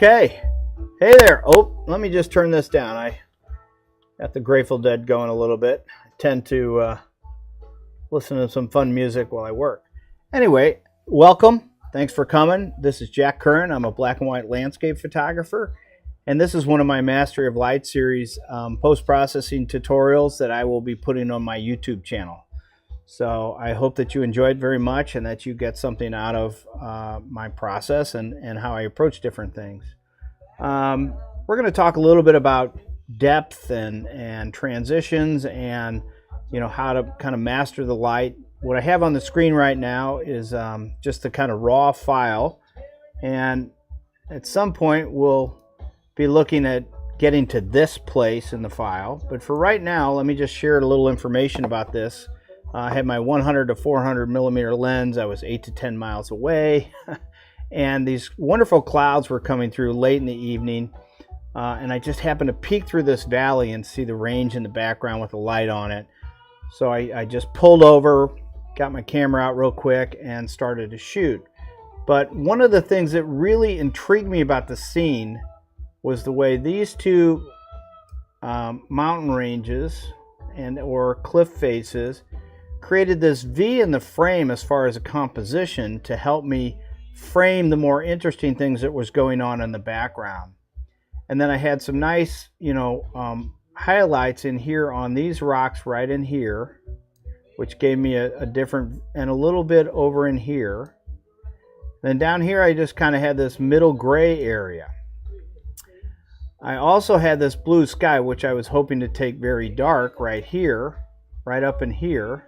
Okay. Hey there. Oh, let me just turn this down. I got the Grateful Dead going a little bit. I tend to listen to some fun music while I work. Anyway, welcome. Thanks for coming. This is Jack Curran. I'm a black and white landscape photographer. And this is one of my Mastery of Light series post-processing tutorials that I will be putting on my YouTube channel. So I hope that you enjoyed very much and that you get something out of my process and how I approach different things. We're going to talk a little bit about depth and transitions and how to kind of master the light. What I have on the screen right now is just a kind of raw file, and at some point we'll be looking at getting to this place in the file. But for right now, let me just share a little information about this. I had my 100 to 400 millimeter lens. I was 8 to 10 miles away, and these wonderful clouds were coming through late in the evening, and I just happened to peek through this valley and see the range in the background with the light on it. So I just pulled over, got my camera out real quick, and started to shoot. But one of the things that really intrigued me about the scene was the way these two mountain ranges or cliff faces created this V in the frame as far as a composition to help me frame the more interesting things that was going on in the background. And then I had some nice, highlights in here on these rocks right in here, which gave me a different, and a little bit over in here. Then down here I just kind of had this middle gray area. I also had this blue sky, which I was hoping to take very dark right here, right up in here.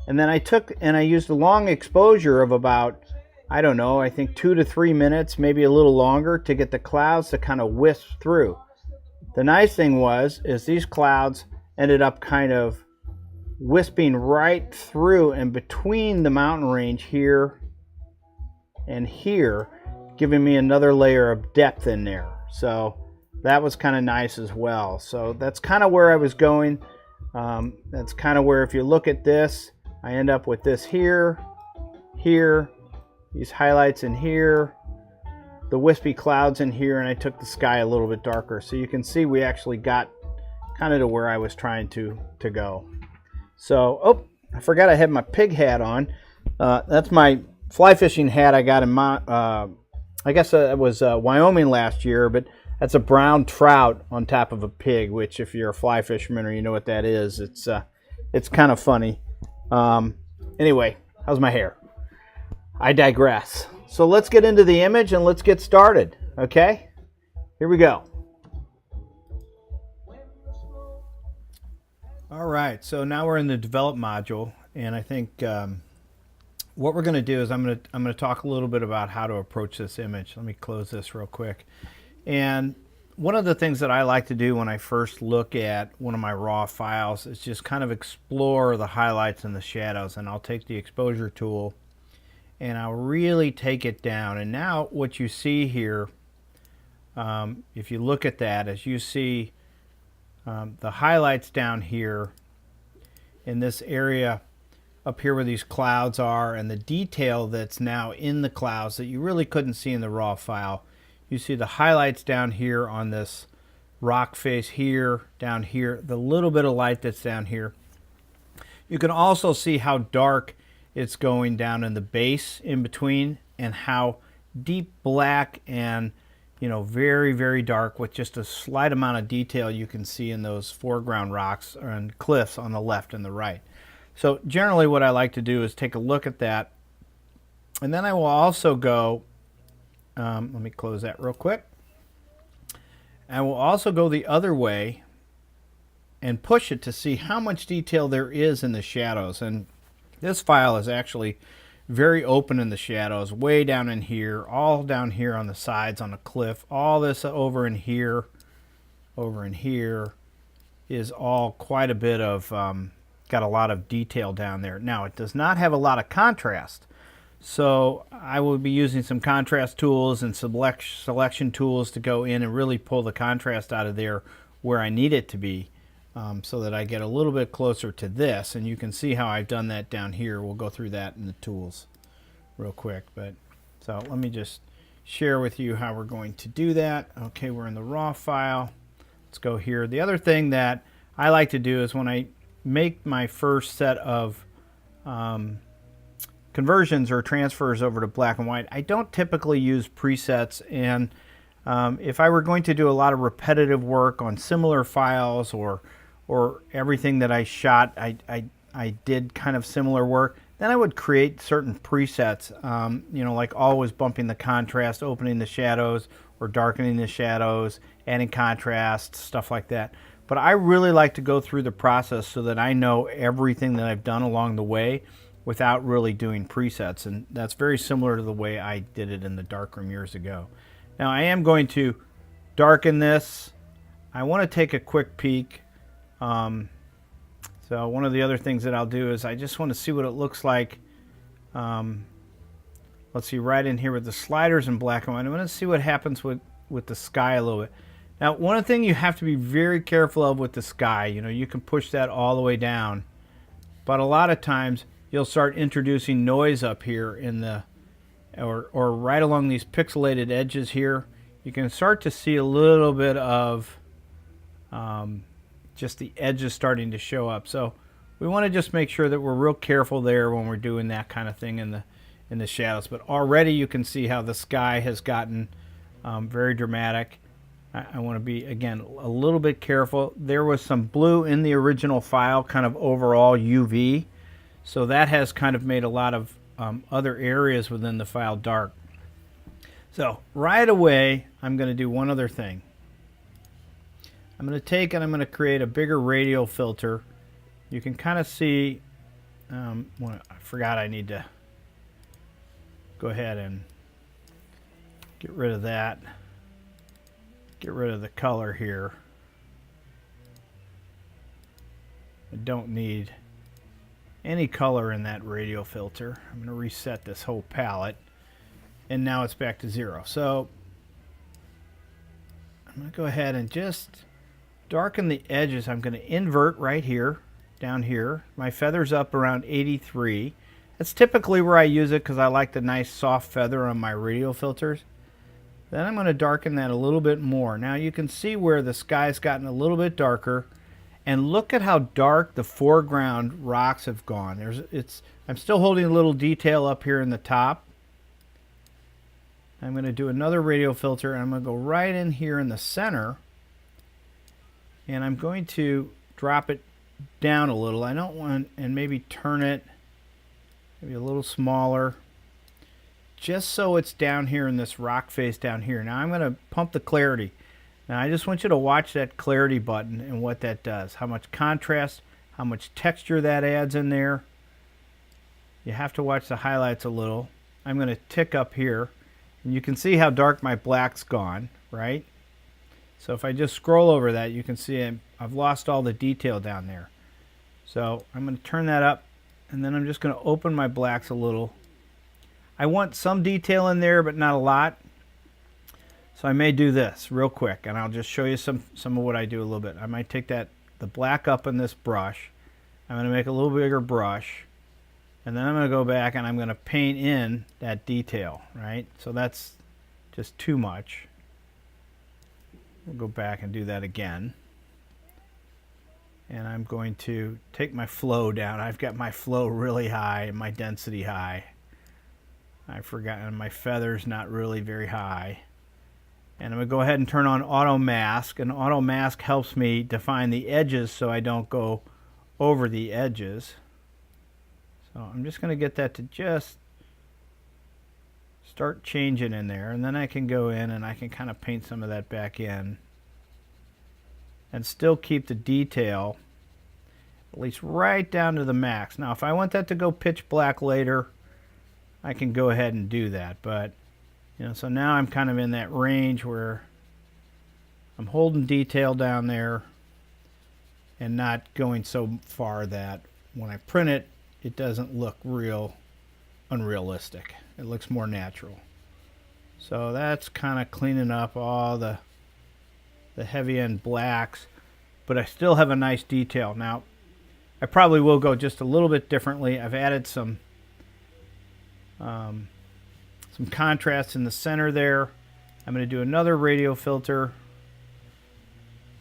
And then I used a long exposure of about, I don't know, I think 2 to 3 minutes, maybe a little longer, to get the clouds to kind of wisp through. The nice thing is these clouds ended up kind of wisping right through and between the mountain range here and here, giving me another layer of depth in there. So that was kind of nice as well. So that's kind of where I was going. That's kind of where, if you look at this, I end up with this here, these highlights in here, the wispy clouds in here, and I took the sky a little bit darker. So you can see we actually got kind of to where I was trying to go. So, oh, I forgot I had my pig hat on. That's my fly fishing hat I got in my, I guess it was Wyoming last year, but that's a brown trout on top of a pig, which if you're a fly fisherman or you know what that is, it's kind of funny. Anyway, how's my hair? I digress. So let's get into the image and let's get started, okay? Here we go. All right, so now we're in the develop module, and I think what we're going to do is I'm going to talk a little bit about how to approach this image. Let me close this real quick. And one of the things that I like to do when I first look at one of my raw files is just kind of explore the highlights and the shadows, and I'll take the exposure tool and I'll really take it down. And now what you see here, if you look at that, as you see the highlights down here in this area up here where these clouds are, and the detail that's now in the clouds that you really couldn't see in the raw file. You see the highlights down here on this rock face here, down here, the little bit of light that's down here. You can also see how dark it's going down in the base in between, and how deep black and very, very dark with just a slight amount of detail you can see in those foreground rocks and cliffs on the left and the right. So generally what I like to do is take a look at that, and then I will also go, let me close that real quick. I will also go the other way and push it to see how much detail there is in the shadows. And this file is actually very open in the shadows, way down in here, all down here on the sides on the cliff. All this over in here is all quite a bit of, got a lot of detail down there. Now it does not have a lot of contrast. So I will be using some contrast tools and selection tools to go in and really pull the contrast out of there where I need it to be, so that I get a little bit closer to this. And you can see how I've done that down here. We'll go through that in the tools real quick. But so let me just share with you how we're going to do that. Okay, we're in the raw file. Let's go here. The other thing that I like to do is when I make my first set of conversions or transfers over to black and white, I don't typically use presets. And if I were going to do a lot of repetitive work on similar files, or everything that I shot, I did kind of similar work, then I would create certain presets, you know, like always bumping the contrast, opening the shadows, or darkening the shadows, adding contrast, stuff like that. But I really like to go through the process so that I know everything that I've done along the way without really doing presets. And that's very similar to the way I did it in the darkroom years ago. Now I am going to darken this. I want to take a quick peek. So one of the other things that I'll do is I just want to see what it looks like. Let's see, right in here with the sliders in black and white. I want to see what happens with the sky a little bit. Now, one thing you have to be very careful of with the sky, you know, you can push that all the way down, but a lot of times you'll start introducing noise up here in the, or right along these pixelated edges here. You can start to see a little bit of just the edges starting to show up. So we want to just make sure that we're real careful there when we're doing that kind of thing in the shadows. But already you can see how the sky has gotten very dramatic. I want to be, again, a little bit careful. There was some blue in the original file, kind of overall UV. So that has kind of made a lot of other areas within the file dark. So right away, I'm going to do one other thing. I'm going to take and I'm going to create a bigger radial filter. You can kind of see, I forgot I need to go ahead and get rid of that. Get rid of the color here. I don't need any color in that radial filter. I'm going to reset this whole palette, and now it's back to 0. So I'm going to go ahead and just darken the edges. I'm going to invert right here, down here. My feather's up around 83. That's typically where I use it because I like the nice soft feather on my radial filters. Then I'm going to darken that a little bit more. Now you can see where the sky's gotten a little bit darker, and look at how dark the foreground rocks have gone. I'm still holding a little detail up here in the top. I'm going to do another radial filter, and I'm going to go right in here in the center, and I'm going to drop it down a little. I don't want, and maybe turn it maybe a little smaller, just so it's down here in this rock face down here. Now I'm going to pump the clarity. Now I just want you to watch that clarity button and what that does. How much contrast, how much texture that adds in there. You have to watch the highlights a little. I'm going to tick up here, and you can see how dark my black's gone, right? So if I just scroll over that, you can see I've lost all the detail down there. So I'm going to turn that up, and then I'm just going to open my blacks a little. I want some detail in there, but not a lot. So I may do this real quick, and I'll just show you some of what I do a little bit. I might take the black up in this brush. I'm going to make a little bigger brush, and then I'm going to go back and I'm going to paint in that detail, right? So that's just too much. We'll go back and do that again. And I'm going to take my flow down. I've got my flow really high and my density high. I've forgotten my feather's not really very high. And I'm going to go ahead and turn on auto mask, and auto mask helps me define the edges so I don't go over the edges. So I'm just going to get that to just start changing in there, and then I can go in and I can kind of paint some of that back in and still keep the detail at least right down to the max. Now if I want that to go pitch black later, I can go ahead and do that, but you know, so now I'm kind of in that range where I'm holding detail down there and not going so far that when I print it, it doesn't look real unrealistic. It looks more natural. So that's kind of cleaning up all the heavy end blacks, but I still have a nice detail. Now I probably will go just a little bit differently. I've added some some contrast in the center there. I'm going to do another radio filter,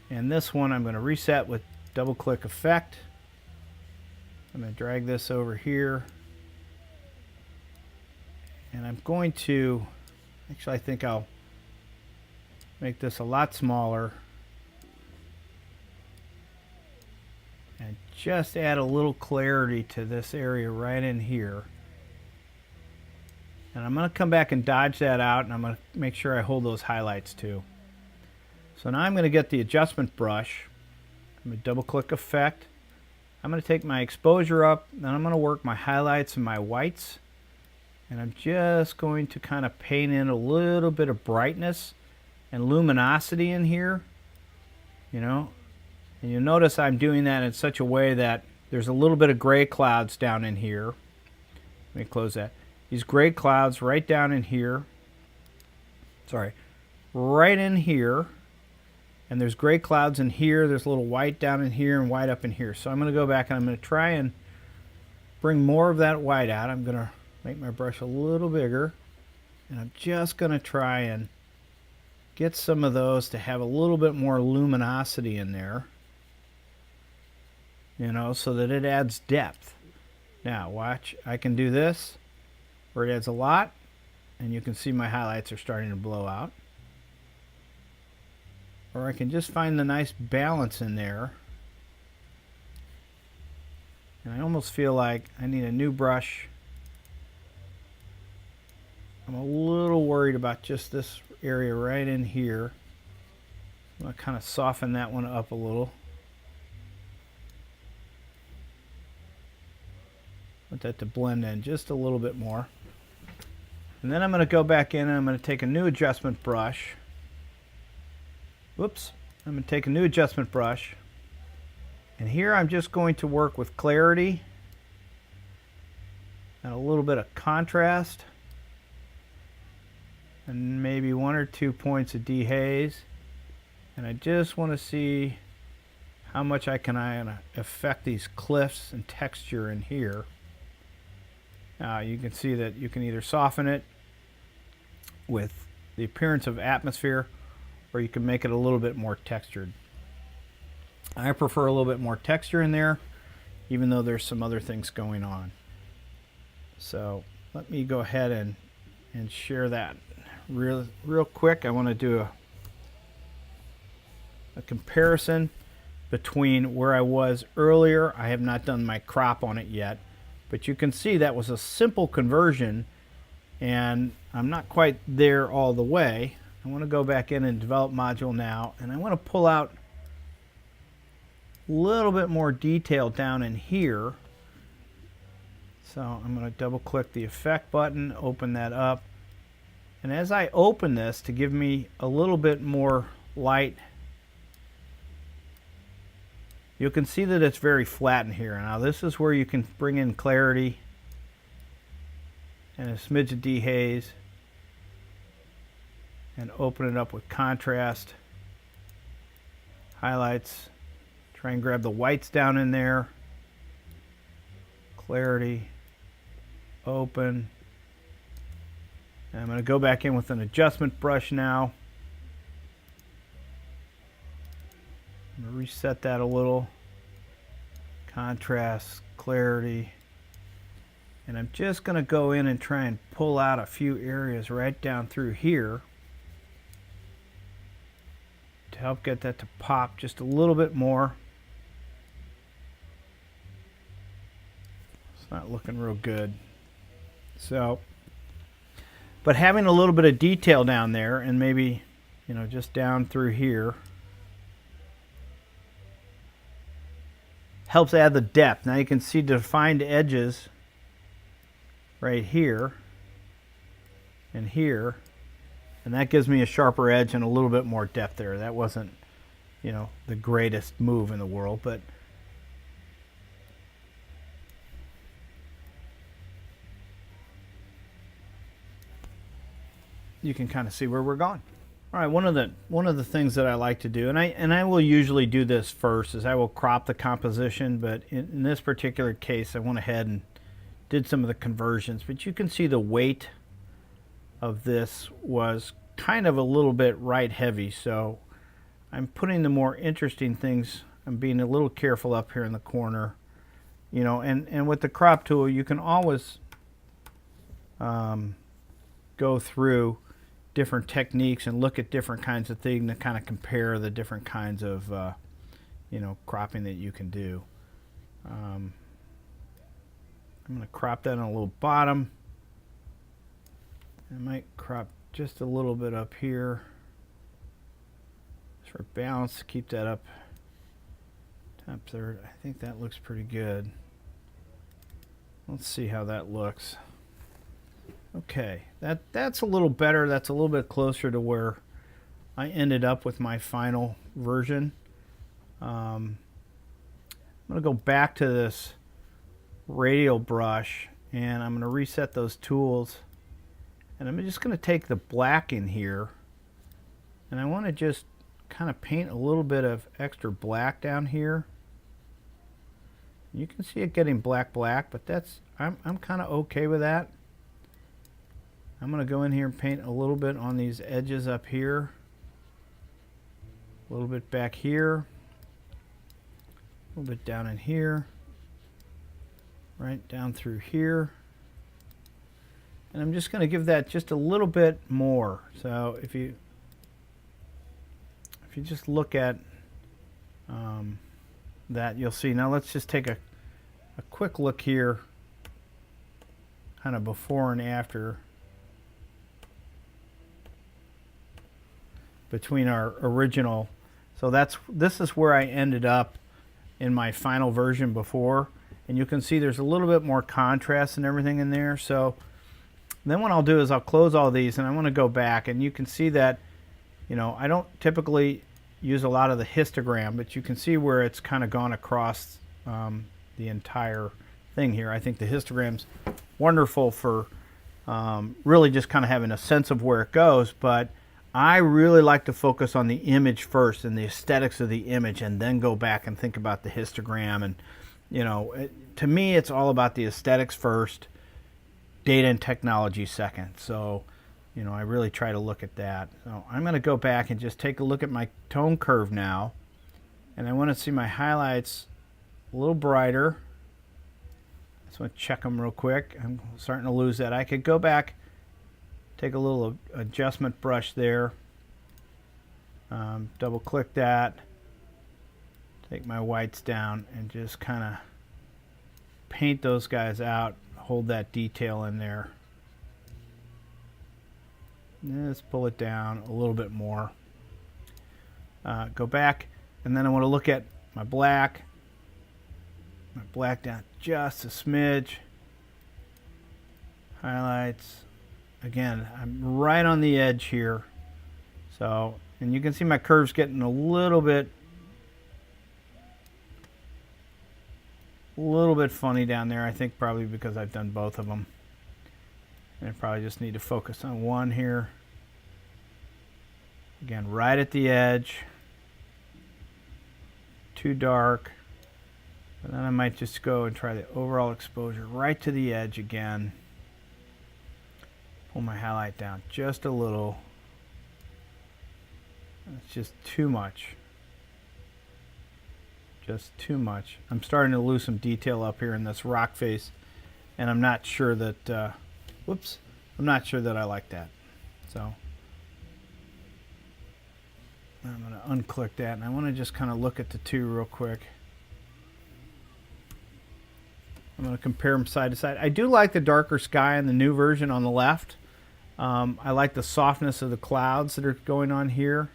and this one I'm going to reset with double click effect. I'm going to drag this over here, and I'm going to, actually I think I'll make this a lot smaller and just add a little clarity to this area right in here. And I'm going to come back and dodge that out, and I'm going to make sure I hold those highlights too. So now I'm going to get the adjustment brush. I'm going to double click effect. I'm going to take my exposure up, and I'm going to work my highlights and my whites. And I'm just going to kind of paint in a little bit of brightness and luminosity in here. You know, and you'll notice I'm doing that in such a way that there's a little bit of gray clouds down in here. Let me close that. These gray clouds right down in here. Sorry, right in here. And there's gray clouds in here. There's a little white down in here and white up in here. So I'm going to go back and I'm going to try and bring more of that white out. I'm going to make my brush a little bigger. And I'm just going to try and get some of those to have a little bit more luminosity in there. You know, so that it adds depth. Now watch, I can do this where it adds a lot, and you can see my highlights are starting to blow out. Or I can just find the nice balance in there. And I almost feel like I need a new brush. I'm a little worried about just this area right in here. I'm going to kind of soften that one up a little. Want that to blend in just a little bit more. And then I'm going to go back in and I'm going to take a new adjustment brush. Whoops. I'm going to take a new adjustment brush. And here I'm just going to work with clarity and a little bit of contrast. And maybe 1 or 2 points of dehaze. And I just want to see how much I can affect these cliffs and texture in here. Now you can see that you can either soften it with the appearance of atmosphere, or you can make it a little bit more textured. I prefer a little bit more texture in there, even though there's some other things going on. So let me go ahead and share that real quick. I want to do a comparison between where I was earlier. I have not done my crop on it yet, but you can see that was a simple conversion, and I'm not quite there all the way. I want to go back in and develop module now, and I want to pull out a little bit more detail down in here. So I'm going to double click the effect button, open that up, and as I open this to give me a little bit more light, you can see that it's very flat in here. Now this is where you can bring in clarity and a smidge of dehaze and open it up with contrast, highlights, try and grab the whites down in there, clarity, open. And I'm going to go back in with an adjustment brush now. I'm going to reset that a little. Contrast, clarity. And I'm just going to go in and try and pull out a few areas right down through here to help get that to pop just a little bit more. It's not looking real good. So, but having a little bit of detail down there, and maybe, you know, just down through here, helps add the depth. Now you can see defined edges right here and here, and that gives me a sharper edge and a little bit more depth there. That wasn't, you know, the greatest move in the world, but you can kind of see where we're going. All right, one of the things that I like to do, and I will usually do this first, is I will crop the composition, but in this particular case I went ahead and did some of the conversions. But you can see the weight of this was kind of a little bit right heavy, so I'm putting the more interesting things. I'm being a little careful up here in the corner, you know, and with the crop tool you can always go through different techniques and look at different kinds of things to kind of compare the different kinds of you know, cropping that you can do. I'm going to crop that on a little bottom. I might crop just a little bit up here just for balance, keep that up top third. I think that looks pretty good. Let's see how that looks. Okay, that's a little better. That's a little bit closer to where I ended up with my final version. I'm going to go back to this radial brush and I'm going to reset those tools, and I'm just going to take the black in here and I want to just kind of paint a little bit of extra black down here. You can see it getting black, but that's I'm kind of okay with that. I'm going to go in here and paint a little bit on these edges up here, a little bit back here, a little bit down in here, right down through here. And I'm just going to give that just a little bit more. So if you just look at that, you'll see. Now let's just take a quick look here, kind of before and after, between our original. So this is where I ended up in my final version before, and you can see there's a little bit more contrast and everything in there. So then what I'll do is I'll close all these and I want to go back, and you can see that, you know, I don't typically use a lot of the histogram, but you can see where it's kind of gone across the entire thing here. I think the histogram's wonderful for really just kind of having a sense of where it goes, but I really like to focus on the image first and the aesthetics of the image, and then go back and think about the histogram. And you know, to me it's all about the aesthetics first, data and technology second. So you know, I really try to look at that. So I'm going to go back and just take a look at my tone curve now, and I want to see my highlights a little brighter. I just want to check them real quick. I'm starting to lose that. I could go back, take a little adjustment brush there, double click that, take my whites down and just kind of paint those guys out, hold that detail in there. Let's pull it down a little bit more. Go back, and then I want to look at my black down just a smidge. Highlights. Again, I'm right on the edge here. So, and you can see my curve's getting a little bit funny down there. I think probably because I've done both of them. And I probably just need to focus on one here. Again, right at the edge. Too dark. And then I might just go and try the overall exposure right to the edge again. Pull my highlight down just a little. It's just too much. Just too much. I'm starting to lose some detail up here in this rock face, and I'm not sure that whoops, I'm not sure that I like that. So I'm going to unclick that, and I want to just kind of look at the two real quick. I'm going to compare them side to side. I do like the darker sky in the new version on the left. I like the softness of the clouds that are going on here.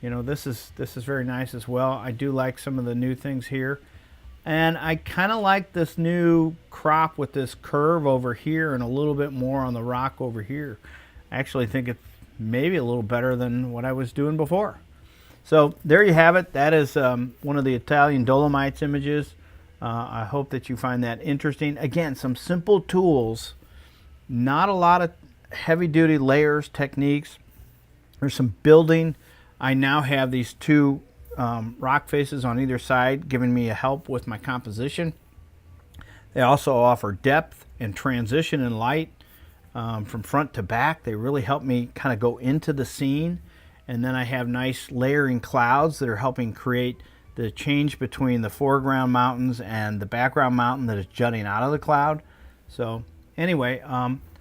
You know, this is very nice as well. I do like some of the new things here. And I kind of like this new crop with this curve over here and a little bit more on the rock over here. I actually think it's maybe a little better than what I was doing before. So there you have it. That is one of the Italian Dolomites images. I hope that you find that interesting. Again, some simple tools, not a lot of heavy-duty layers, techniques. There's some building. I now have these two rock faces on either side giving me a help with my composition. They also offer depth and transition and light. from front to back. They really help me kind of go into the scene. And then I have nice layering clouds that are helping create the change between the foreground mountains and the background mountain that is jutting out of the cloud. So anyway,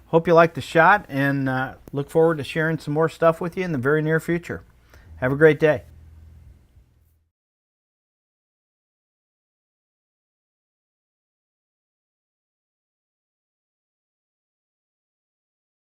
hope you like the shot, and look forward to sharing some more stuff with you in the very near future. Have a great day.